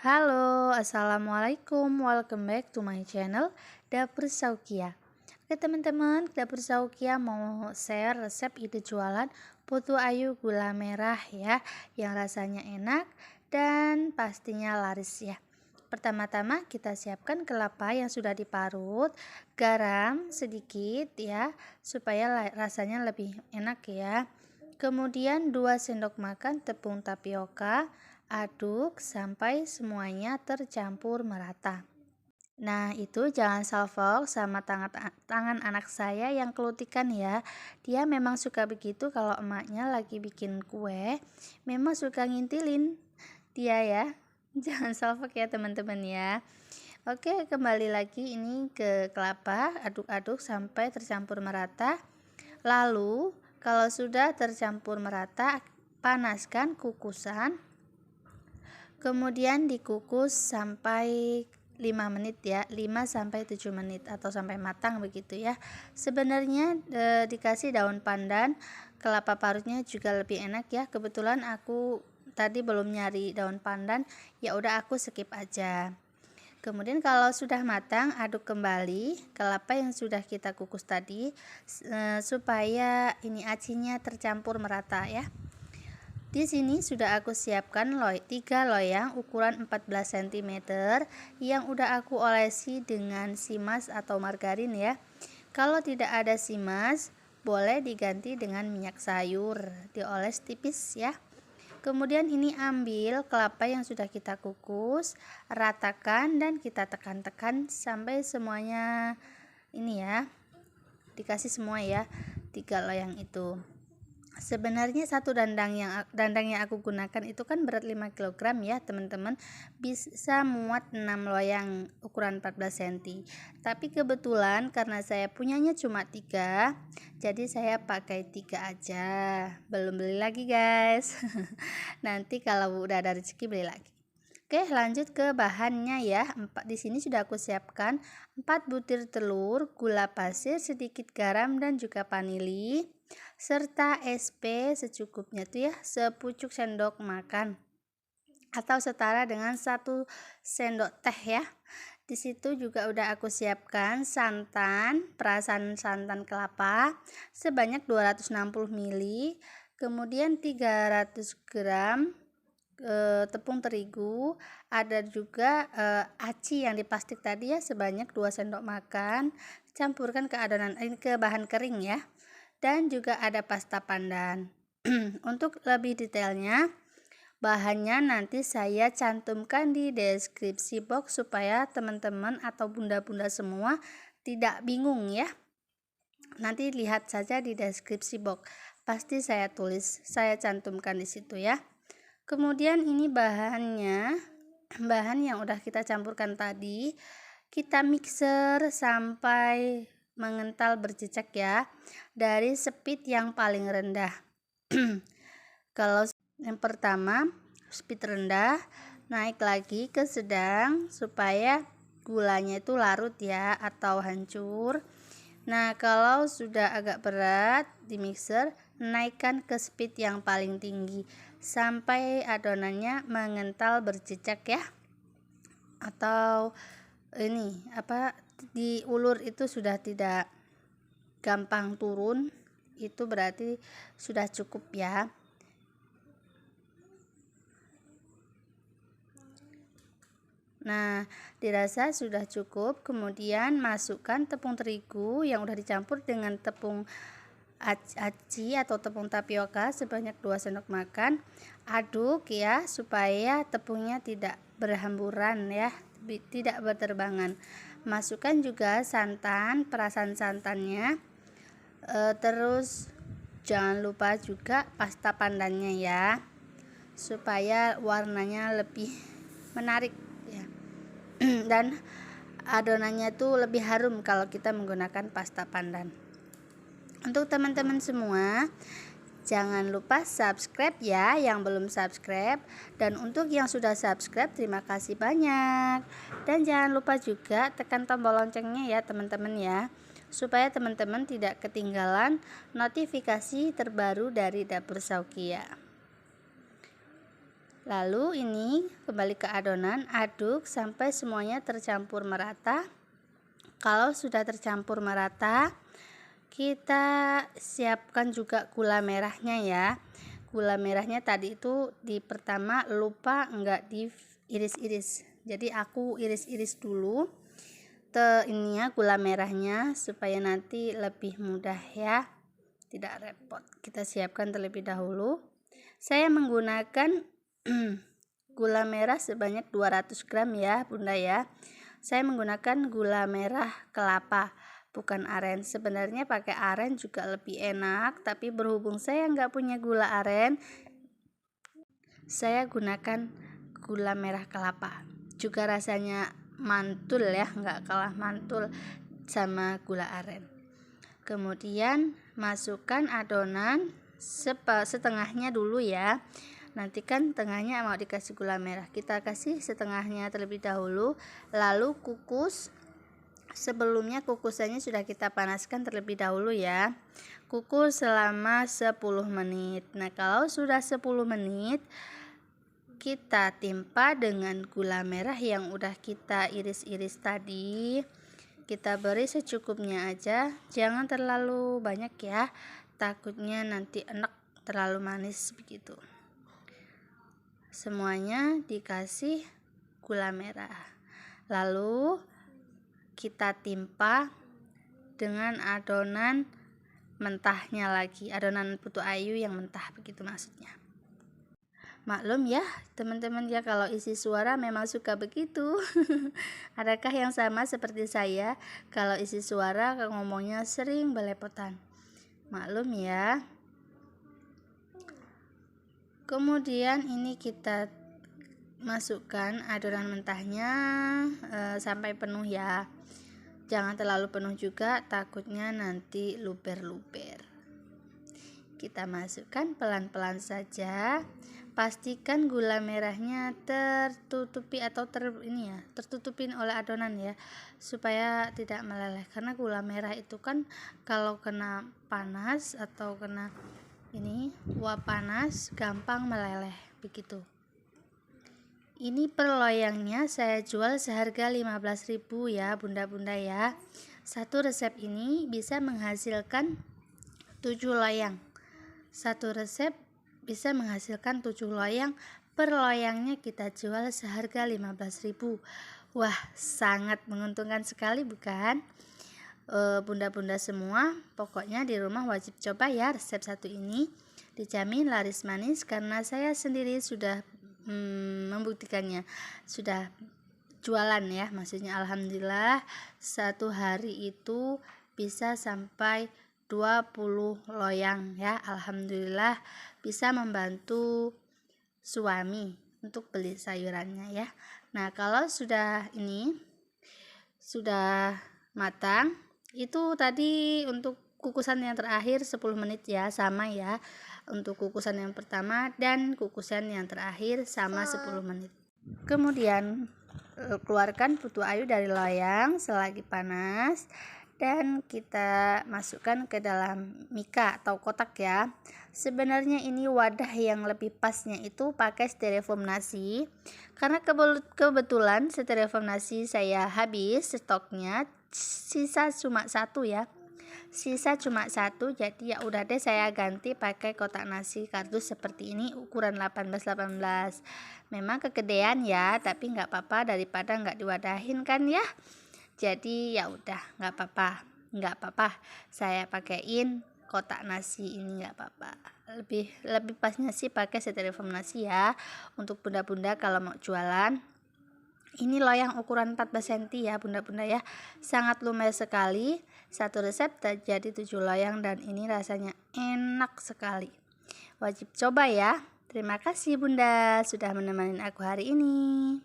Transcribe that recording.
Halo, assalamualaikum, welcome back to my channel Dapur Saukia. Oke teman-teman, Dapur Saukia mau share resep ide jualan putu ayu gula merah ya, yang rasanya enak dan pastinya laris ya. Pertama-tama kita siapkan kelapa yang sudah diparut, garam sedikit ya, supaya rasanya lebih enak ya. Kemudian 2 sendok makan tepung tapioka, aduk sampai semuanya tercampur merata. Nah, itu jangan salfok sama tangan anak saya yang kelutikan ya. Dia memang suka begitu kalau emaknya lagi bikin kue, memang suka ngintilin dia ya. Jangan salfok ya teman-teman ya. Oke, kembali lagi ini ke kelapa, aduk-aduk sampai tercampur merata. Lalu kalau sudah tercampur merata, panaskan kukusan. Kemudian dikukus sampai 5 menit ya, 5 sampai 7 menit atau sampai matang begitu ya. Sebenarnya dikasih daun pandan, kelapa parutnya juga lebih enak ya. Kebetulan aku tadi belum nyari daun pandan, ya udah aku skip aja. Kemudian kalau sudah matang, aduk kembali kelapa yang sudah kita kukus tadi supaya ini acinya tercampur merata ya. Di sini sudah aku siapkan 3 loyang ukuran 14 cm yang udah aku olesi dengan simas atau margarin ya. Kalau tidak ada simas, boleh diganti dengan minyak sayur, dioles tipis ya. Kemudian ini ambil kelapa yang sudah kita kukus, ratakan dan kita tekan-tekan sampai semuanya ini ya, dikasih semua ya, 3 loyang itu. Sebenarnya satu dandang yang aku gunakan itu kan berat 5 kg ya teman-teman, bisa muat 6 loyang ukuran 14 cm. Tapi kebetulan karena saya punyanya cuma 3, jadi saya pakai 3 aja, belum beli lagi guys. Nanti kalau udah ada rezeki beli lagi. Oke, lanjut ke bahannya ya. Di sini sudah aku siapkan 4 butir telur, gula pasir, sedikit garam dan juga vanili, serta SP secukupnya tuh ya, sepucuk sendok makan atau setara dengan 1 sendok teh ya. Di situ juga udah aku siapkan santan, perasan santan kelapa sebanyak 260 ml, kemudian 300 gram tepung terigu, ada juga aci yang di plastik tadi ya sebanyak 2 sendok makan, campurkan ke adonan ini ke bahan kering ya. Dan juga ada pasta pandan. Untuk lebih detailnya, bahannya nanti saya cantumkan di deskripsi box supaya teman-teman atau bunda-bunda semua tidak bingung ya. Nanti lihat saja di deskripsi box, pasti saya cantumkan di situ ya. Kemudian ini bahan yang udah kita campurkan tadi, kita mixer sampai mengental berjejak ya, dari speed yang paling rendah. Kalau yang pertama speed rendah, naik lagi ke sedang supaya gulanya itu larut ya atau hancur. Nah, kalau sudah agak berat di mixer, naikkan ke speed yang paling tinggi sampai adonannya mengental berjejak ya. Atau ini di ulur itu sudah tidak gampang turun, itu berarti sudah cukup ya. Nah, dirasa sudah cukup. Kemudian masukkan tepung terigu yang udah dicampur dengan tepung aci atau tepung tapioka sebanyak 2 sendok makan. Aduk ya supaya tepungnya tidak berhamburan ya, tidak berterbangan. Masukkan juga santan, perasan santannya. Terus jangan lupa juga pasta pandannya ya, supaya warnanya lebih menarik ya. Dan adonannya tuh lebih harum kalau kita menggunakan pasta pandan. Untuk teman-teman semua, jangan lupa subscribe ya yang belum subscribe, dan untuk yang sudah subscribe terima kasih banyak. Dan jangan lupa juga tekan tombol loncengnya ya teman-teman ya, supaya teman-teman tidak ketinggalan notifikasi terbaru dari Dapur Saukia. Lalu ini kembali ke adonan, aduk sampai semuanya tercampur merata. Kalau sudah tercampur merata, kita siapkan juga gula merahnya ya. Gula merahnya tadi itu di pertama lupa enggak diiris-iris. Jadi aku iris-iris dulu ininya gula merahnya supaya nanti lebih mudah ya. Tidak repot. Kita siapkan terlebih dahulu. Saya menggunakan gula merah sebanyak 200 gram ya Bunda ya. Saya menggunakan gula merah kelapa, bukan aren. Sebenarnya pakai aren juga lebih enak, tapi berhubung saya nggak punya gula aren, saya gunakan gula merah kelapa. Juga rasanya mantul ya, nggak kalah mantul sama gula aren. Kemudian masukkan adonan setengahnya dulu ya. Nanti kan tengahnya mau dikasih gula merah, kita kasih setengahnya terlebih dahulu. Lalu kukus. Sebelumnya kukusannya sudah kita panaskan terlebih dahulu ya. Kukus selama 10 menit. Nah kalau sudah 10 menit, kita timpa dengan gula merah yang udah kita iris-iris tadi. Kita beri secukupnya aja, jangan terlalu banyak ya, takutnya nanti enak terlalu manis begitu. Semuanya dikasih gula merah, lalu kita timpa dengan adonan mentahnya lagi, adonan putu ayu yang mentah begitu maksudnya. Maklum ya teman-teman ya, kalau isi suara memang suka begitu. Adakah yang sama seperti saya? Kalau isi suara ngomongnya sering belepotan. Maklum ya. Kemudian ini kita masukkan adonan mentahnya sampai penuh ya. Jangan terlalu penuh juga, takutnya nanti luber-luber. Kita masukkan pelan-pelan saja. Pastikan gula merahnya tertutupi atau tertutupin oleh adonan ya, supaya tidak meleleh. Karena gula merah itu kan kalau kena panas atau kena uap panas gampang meleleh begitu. Ini per loyangnya saya jual seharga 15.000 ya bunda-bunda ya. Satu resep ini bisa menghasilkan 7 loyang. Satu resep bisa menghasilkan 7 loyang. Per loyangnya kita jual seharga 15.000. Wah, sangat menguntungkan sekali bukan? Bunda-bunda semua, pokoknya di rumah wajib coba ya resep satu ini. Dijamin laris manis karena saya sendiri sudah membuktikannya. Sudah jualan ya, maksudnya alhamdulillah satu hari itu bisa sampai 20 loyang ya. Alhamdulillah bisa membantu suami untuk beli sayurannya ya. Nah kalau sudah matang, itu tadi untuk kukusan yang terakhir 10 menit ya, sama ya. Untuk kukusan yang pertama dan kukusan yang terakhir sama 10 menit. Kemudian keluarkan putu ayu dari loyang selagi panas dan kita masukkan ke dalam mika atau kotak ya. Sebenarnya ini wadah yang lebih pasnya itu pakai styrofoam nasi, karena kebetulan styrofoam nasi saya habis stoknya, sisa cuma satu ya. Jadi ya udah deh saya ganti pakai kotak nasi kardus seperti ini ukuran 18-18. Memang kegedean ya, tapi nggak apa-apa daripada nggak diwadahin kan ya. Jadi ya udah nggak apa-apa. Saya pakaiin kotak nasi ini nggak apa-apa. Lebih pasnya sih pakai styrofoam nasi ya untuk bunda-bunda kalau mau jualan. Ini loyang ukuran 14 cm ya bunda-bunda ya, sangat lumer sekali. Satu resep terjadi 7 loyang dan ini rasanya enak sekali. Wajib coba ya. Terima kasih bunda sudah menemani aku hari ini.